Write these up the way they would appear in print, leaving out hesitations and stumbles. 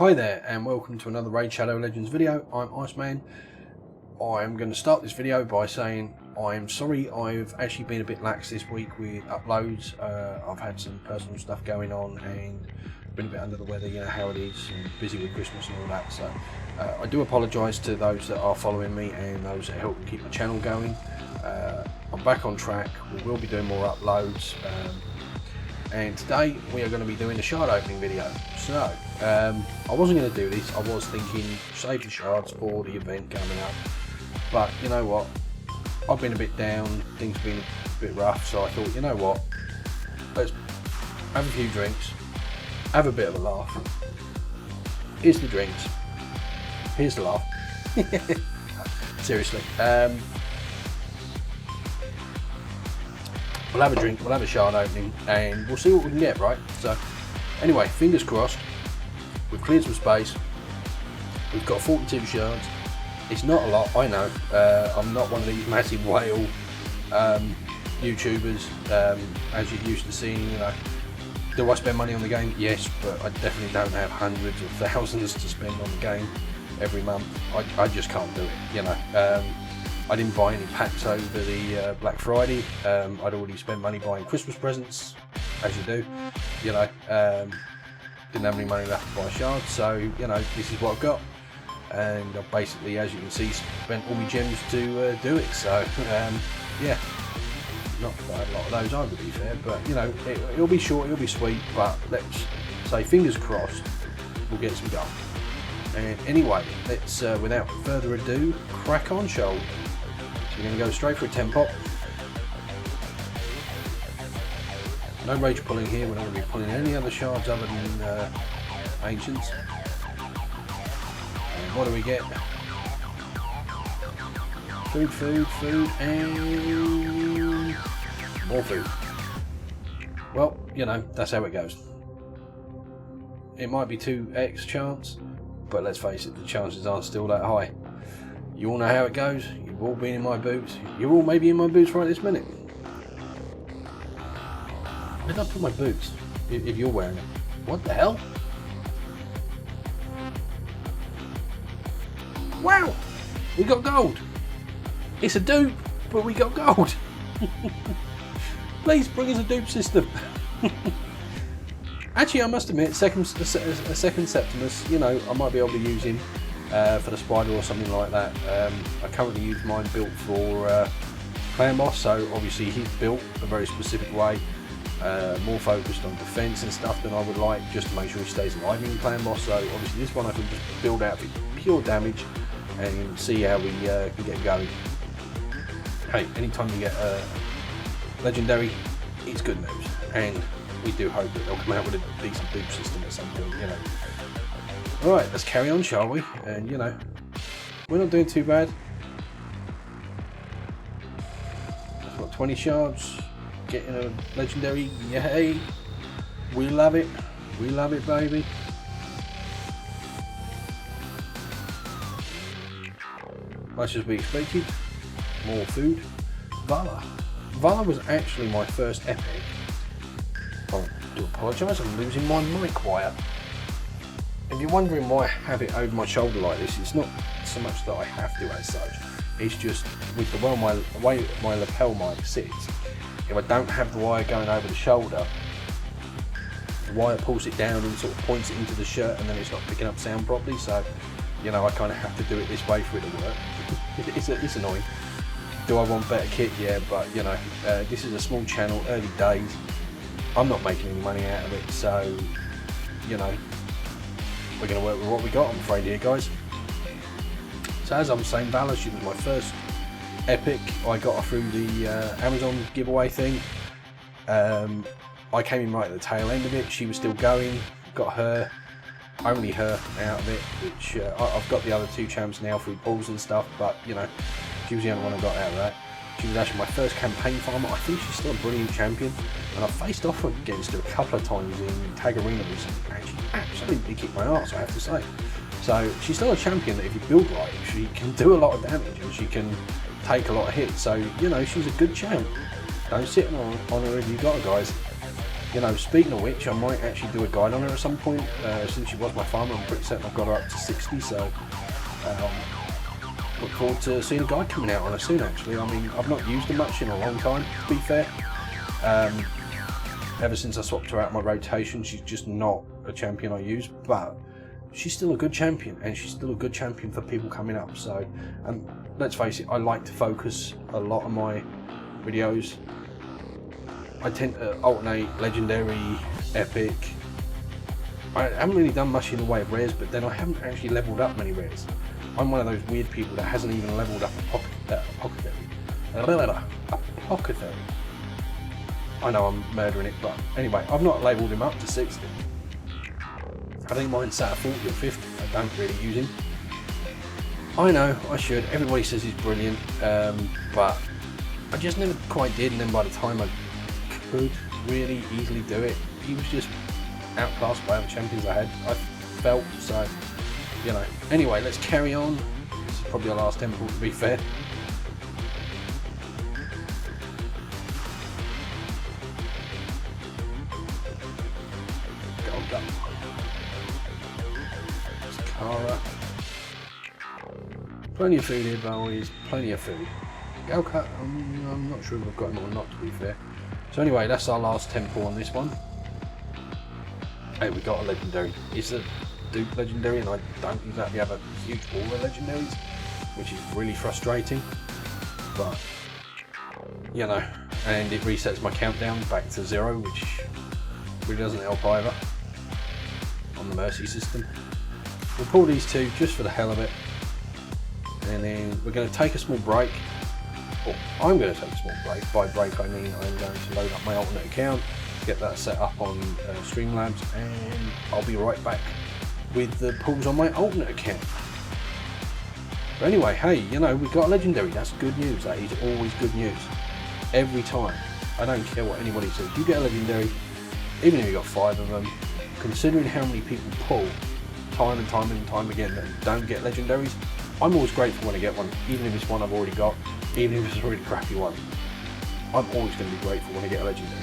Hi there and welcome to another Raid Shadow Legends video. I'm IceMan. I'm going to start this video by saying I'm sorry I've actually been a bit lax this week with uploads. I've had some personal stuff going on and been a bit under the weather, you know how it is, and busy with Christmas and all that. So I do apologise to those that are following me and those that help keep the channel going. I'm back on track. We will be doing more uploads. And today we are going to be doing a shard opening video. So I wasn't going to do this. I was thinking save the shards for the event coming up, but you know what, I've been a bit down, things have been a bit rough, so I thought, you know what, let's have a few drinks, have a bit of a laugh. Here's the drinks, here's the laugh. Seriously, we'll have a drink, we'll have a shard opening, and we'll see what we can get, right? So, anyway, fingers crossed. We've cleared some space. We've got 42 shards. It's not a lot, I know. I'm not one of these massive whale YouTubers, as you're used to seeing. You know, do I spend money on the game? Yes, but I definitely don't have hundreds or thousands to spend on the game every month. I just can't do it. You know. I didn't buy any packs over the Black Friday. I'd already spent money buying Christmas presents, as you do. You know, didn't have any money left to buy shards, so you know, this is what I've got. And I've basically, as you can see, spent all my gems to do it. So yeah, not a lot of those either, to be fair. But you know, it'll be short, it'll be sweet. But let's say, fingers crossed, we'll get some gold. And anyway, let's without further ado, crack on, shall we? So we're going to go straight for a 10 pop. No rage pulling here, we're not going to be pulling any other shards other than Acients. And what do we get? Food, and more food. Well, you know, that's how it goes. It might be 2x chance, but let's face it, the chances aren't still that high. You all know how it goes. You've all been in my boots. You're all maybe in my boots right this minute. Where did I put my boots? If you're wearing them. What the hell? Wow! We got gold! It's a dupe, but we got gold! Please bring us a dupe system! Actually, I must admit, a second Septimus, you know, I might be able to use him for the spider or something like that. I currently use mine built for clan boss, so obviously he's built a very specific way, more focused on defense and stuff than I would like, just to make sure he stays alive in clan boss. So obviously this one I can just build out for pure damage and see how we can get going. Hey, anytime you get a legendary, it's good news, and we do hope that they'll come out with a decent dupe system at some point, you know. Alright, let's carry on, shall we? And you know, we're not doing too bad. I've got 20 shards, getting a legendary, yay! We love it, baby. Much as we expected, more food. Vala was actually my first epic. I do apologise, I'm losing my mic wire. If you're wondering why I have it over my shoulder like this, it's not so much that I have to as such, it's just with the way my lapel mic sits, if I don't have the wire going over the shoulder, the wire pulls it down and sort of points it into the shirt, and then it's not picking up sound properly, so you know, I kind of have to do it this way for it to work. It's annoying. Do I want better kit? Yeah, but you know, this is a small channel, early days. I'm not making any money out of it, so you know, we're going to work with what we got, I'm afraid here, guys. So as I'm saying, Vala, she was my first epic. I got her through the Amazon giveaway thing. I came in right at the tail end of it. She was still going. Got her, only her out of it, which I've got the other two champs now through pulls and stuff, but you know, she was the only one I got out of that. She was actually my first campaign farmer. I think she's still a brilliant champion, and I faced off against her a couple of times in Tag Arena recently, and she absolutely kicked my arse, I have to say. So she's still a champion that if you build right, she can do a lot of damage and she can take a lot of hits. So you know, she's a good champ. Don't sit on her if you got her, guys. You know, speaking of which, I might actually do a guide on her at some point. Since she was my farmer, I'm pretty certain I've got her up to 60, so look forward to seeing a guide coming out on her soon, actually. I mean, I've not used her much in a long time, to be fair. Ever since I swapped her out my rotation, she's just not a champion I use, but she's still a good champion, and she's still a good champion for people coming up. So, let's face it, I like to focus a lot of my videos. I tend to alternate legendary, epic. I haven't really done much in the way of rares, but then I haven't actually leveled up many rares. I'm one of those weird people that hasn't even leveled up Apothecary. I know I'm murdering it, but anyway, I've not leveled him up to 60. I don't mind sat at 40 or 50, I don't really use him. I know, I should, everybody says he's brilliant, but I just never quite did, and then by the time I could really easily do it, he was just outclassed by other champions I had, I felt, so, you know. Anyway, let's carry on. This is probably our last temple, to be fair. Gold up. There's Kara. Plenty of food here, boys, plenty of food. Galcat, I'm not sure if I've got him or not, to be fair. So anyway, that's our last temple on this one. Hey, we got a legendary. It's a dupe legendary, and I don't exactly have a huge wall of legendaries, which is really frustrating. But, you know, and it resets my countdown back to 0, which really doesn't help either on the mercy system. We'll pull these two just for the hell of it, and then we're going to take a small break. Well, I'm going to take a small break. By break I mean I'm going to load up my alternate account, get that set up on Streamlabs, and I'll be right back with the pulls on my alternate account. But anyway, hey, you know, we've got a legendary. That's good news. That is always good news. Every time. I don't care what anybody says. You get a legendary, even if you got 5 of them, considering how many people pull time and time again that don't get legendaries, I'm always grateful when I get one, even if it's one I've already got, even if it's a really crappy one. I'm always going to be grateful when I get a legendary.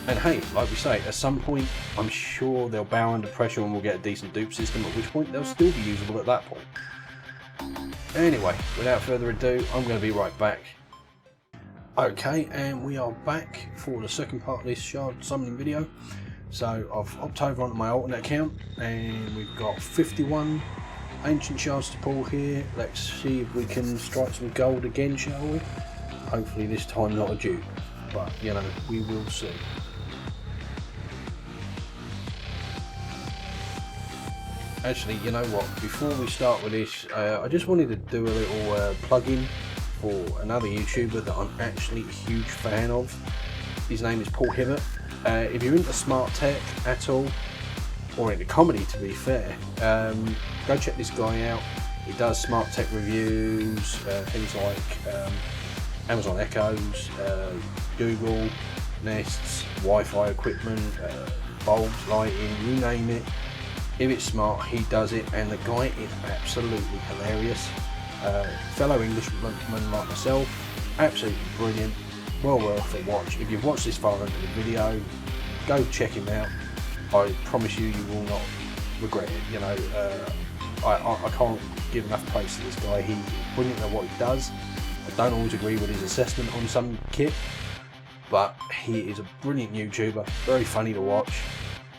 And hey, like we say, at some point, I'm sure they'll bow under pressure and we'll get a decent dupe system, at which point they'll still be usable at that point. Anyway, without further ado, I'm going to be right back. Okay, and we are back for the second part of this shard summoning video. So I've hopped over onto my alternate account, and we've got 51 ancient shards to pull here. Let's see if we can strike some gold again, shall we? Hopefully this time not a dupe, but you know, we will see. Actually, you know what, before we start with this, I just wanted to do a little plug-in for another YouTuber that I'm actually a huge fan of. His name is Paul Hibbert. If you're into smart tech at all, or into comedy to be fair, go check this guy out. He does smart tech reviews, things like Amazon Echoes, Google Nests, Wi-Fi equipment, bulbs, lighting, you name it. If it's smart, he does it, and the guy is absolutely hilarious. Fellow Englishman like myself, absolutely brilliant, well worth a watch. If you've watched this far into the video, go check him out. I promise you, you will not regret it. You know, I can't give enough praise to this guy. He's brilliant at what he does. I don't always agree with his assessment on some kit, but he is a brilliant YouTuber, very funny to watch,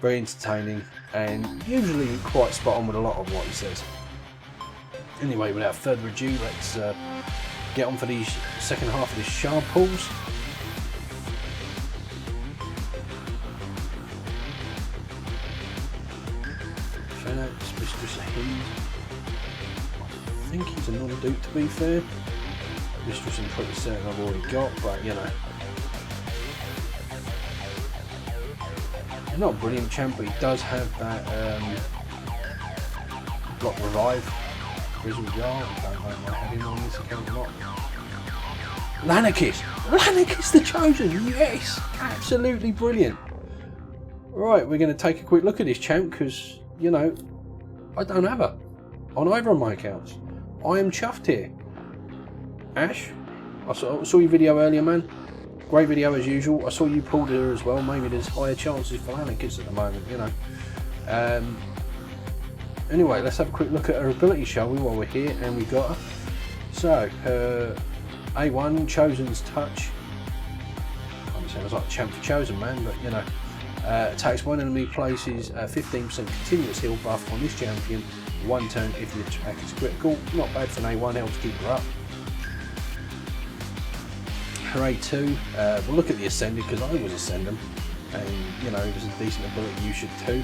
very entertaining, and usually quite spot on with a lot of what he says. Anyway, without further ado, let's get on for the second half of this shard pulls. Phoenix, Mistress of Hind. I think he's a non-dupe, to be fair. Mistress I'm pretty certain I've already got, but you know. He's not a brilliant champ, but he does have that block revive. Grizzle Jar, I don't know if I have him on this account or not. Lanarkist! Lanarkist the Chosen! Yes! Absolutely brilliant! Right, we're going to take a quick look at this champ because, you know, I don't have her on either of my accounts. I am chuffed here. Ash, I saw your video earlier, man. Great video as usual. I saw you pulled her as well. Maybe there's higher chances for Anakids at the moment, you know. Anyway, let's have a quick look at her ability, shall we, while we're here, and we got her. So, her A1, Chosen's Touch. Kind of sounds like champ for Chosen, man, but you know. Attacks one enemy, places a 15% continuous heal buff on this champion, one turn if the attack is critical. Not bad for an A1, helps keep her up. Her A2, we'll look at the Ascended because I was Ascendant, and you know, it was a decent ability, you should too.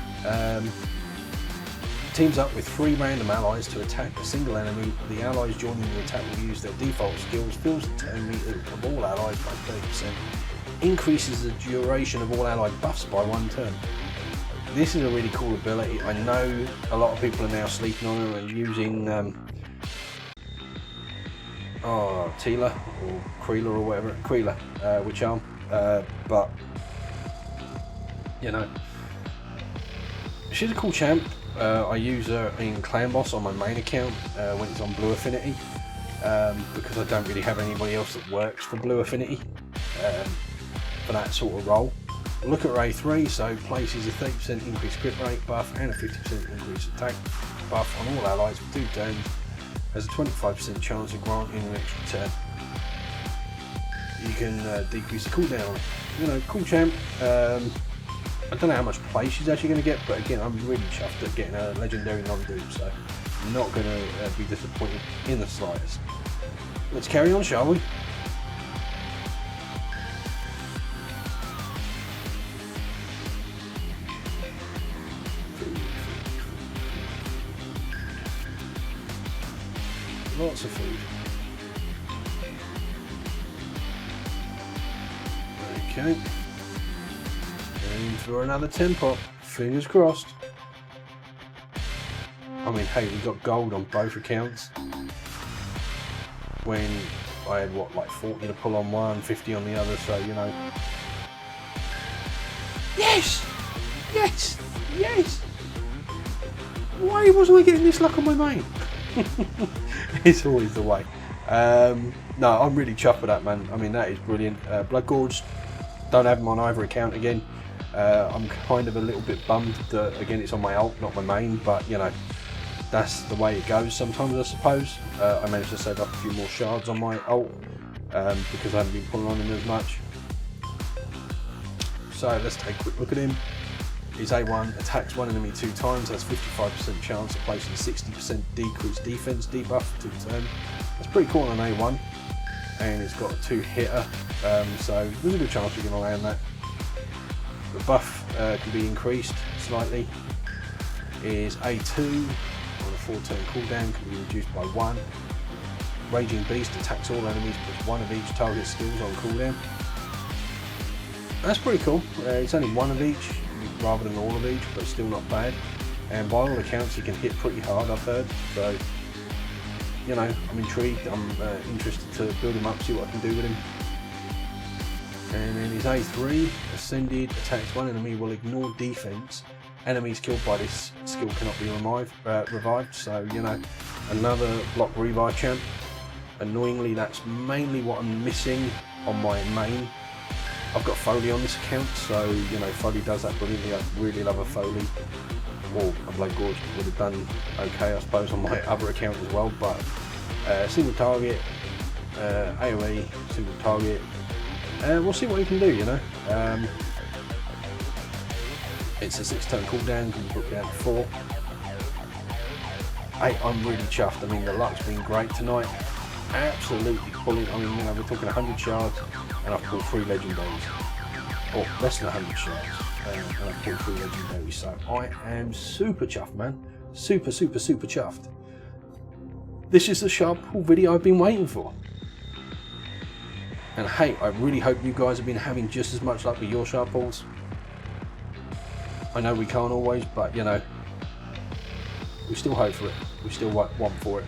Teams up with 3 random allies to attack a single enemy. The allies joining the attack will use their default skills, fills the turn meter of all allies by 30%, increases the duration of all allied buffs by 1 turn. This is a really cool ability. I know a lot of people are now sleeping on her and using Teela or Creeler or whatever, Creeler, which arm, but you know, she's a cool champ. I use her in Clan Boss on my main account when it's on Blue Affinity, because I don't really have anybody else that works for Blue Affinity for that sort of role. We'll look at her A3, so places a 30% increased crit rate buff and a 50% increased attack buff on all allies for 2 turns, has a 25% chance of granting an extra turn. You can decrease the cooldown. You know, cool champ. I don't know how much play she's actually going to get, but again, I'm really chuffed at getting a legendary non-dupe, so I'm not going to be disappointed in the slightest. Let's carry on, shall we? Lots of food. Okay. And for another 10 pop. Fingers crossed. I mean, hey, we got gold on both accounts. When I had, what, like 40 to pull on one, 50 on the other, so, you know. Yes! Yes! Yes! Why wasn't I getting this luck on my main? It's always the way. No, I'm really chuffed with that, man. I mean, that is brilliant. Blood Gorge, don't have them on either account again. I'm kind of a little bit bummed that, again, it's on my ult, not my main, but you know, that's the way it goes sometimes, I suppose. I managed to save up a few more shards on my ult because I haven't been pulling on him as much. So let's take a quick look at him. His A1 attacks one enemy 2 times, has 55% chance of placing 60% decreased defense debuff for 2 turns. That's pretty cool on an A1, and it's got a 2 hitter, so there's a good chance you're going to land that. The buff can be increased slightly. Is A2 on a 4-turn cooldown, can be reduced by 1. Raging Beast attacks all enemies, puts 1 of each target skills on cooldown. That's pretty cool. It's only 1 of each rather than all of each, but still not bad. And by all accounts, he can hit pretty hard, I've heard. So, you know, I'm intrigued. I'm interested to build him up, see what I can do with him. And then his A3, Ascended, attacks one enemy, will ignore defense. Enemies killed by this skill cannot be revived. So, you know, another block revive champ. Annoyingly, that's mainly what I'm missing on my main. I've got Foley on this account, so you know, Foley does that brilliantly. I really love a Foley. Or a Blood Gorge would have done okay, I suppose, on my other account as well. But single target, AoE, single target. We'll see what he can do, you know. It's a 6-turn cooldown, can be put down to 4. I'm really chuffed. I mean, the luck's been great tonight. Absolutely pulling. I mean, you know, we're talking 100 shards, and I've pulled 3 legendaries, or less than 100 shards, and I've pulled 3 legendaries. So I am super chuffed, man. Super chuffed. This is the sharp pull video I've been waiting for. And hey, I really hope you guys have been having just as much luck with your sharp pulls. I know we can't always, but you know, we still hope for it. We still want for it.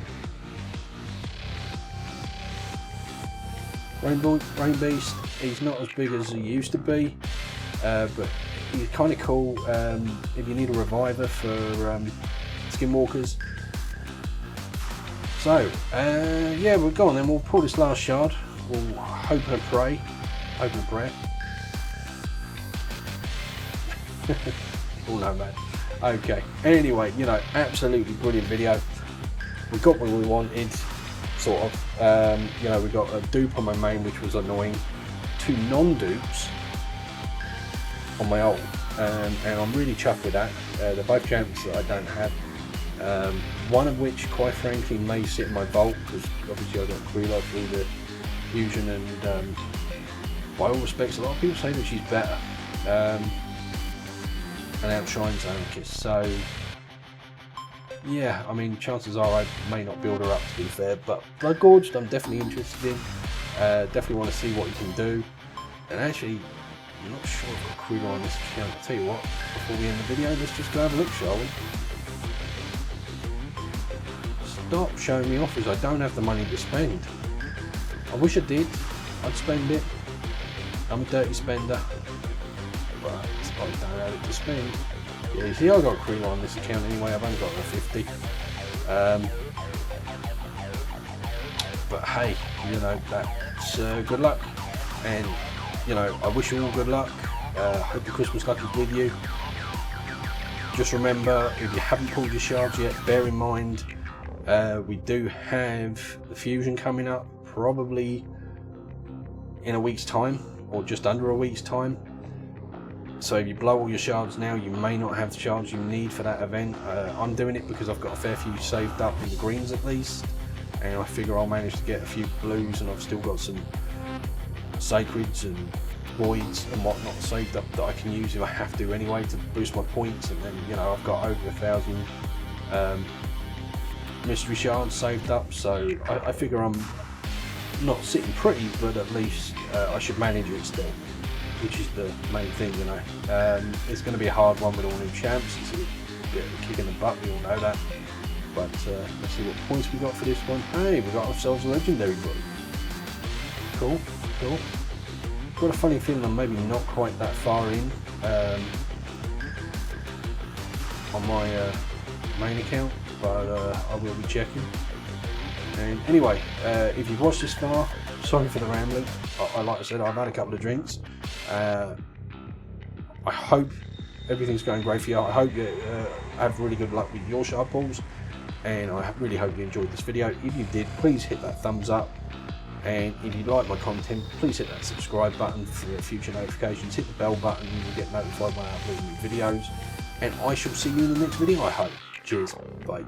Rain Beast, he's not as big as he used to be, but he's kind of cool if you need a reviver for skinwalkers. So, yeah, we're gone then. We'll pull this last shard. We'll hope and pray Open a prayer. Oh no, man. Okay, anyway, you know, absolutely brilliant video. We got what we wanted, sort of. You know, we got a dupe on my main, which was annoying. 2 non-dupes on my ult, and I'm really chuffed with that. They're both champs that I don't have. One of which, quite frankly, may sit in my vault, because obviously I got Krila through the fusion, and by all respects, a lot of people say that she's better and outshines Acients. So yeah, I mean, chances are I may not build her up, to be fair, but Blood Gorged I'm definitely interested in. Definitely want to see what he can do. And actually, I'm not sure I've got Krila on this account. I'll tell you what, before we end the video, let's just go have a look, shall we? Stop showing me offers. I don't have the money to spend. I wish I did. I'd spend it. I'm a dirty spender, but I don't have it to spend. Yeah, you see, I got Krila on this account anyway. I've only got a 50. But hey, you know, that's good luck, and you know, I wish you all good luck. Hope your Christmas luck is with you. Just remember, if you haven't pulled your shards yet, bear in mind we do have the fusion coming up, probably in a week's time, or just under a week's time. So if you blow all your shards now, you may not have the shards you need for that event. I'm doing it because I've got a fair few saved up in the greens at least, and I figure I'll manage to get a few blues, and I've still got some sacreds and voids and whatnot saved up that I can use if I have to anyway, to boost my points. And then, you know, I've got over 1,000 mystery shards saved up, so I figure I'm not sitting pretty, but at least I should manage it still, which is the main thing, you know. It's going to be a hard one with all new champs. It's a bit of a kick in the butt, we all know that. But let's see what points we got for this one. Hey, we got ourselves a legendary book. Cool, cool. Got a funny feeling I'm maybe not quite that far in on my main account, but I will be checking. And anyway, if you've watched this far, sorry for the rambling. Like I said, I've had a couple of drinks. I hope everything's going great for you. I hope you have really good luck with your shard pulls, and I really hope you enjoyed this video. If you did, please hit that thumbs up, and if you like my content, please hit that subscribe button for future notifications. Hit the bell button, and you'll get notified when I upload new videos, and I shall see you in the next video, I hope. Cheers, bye.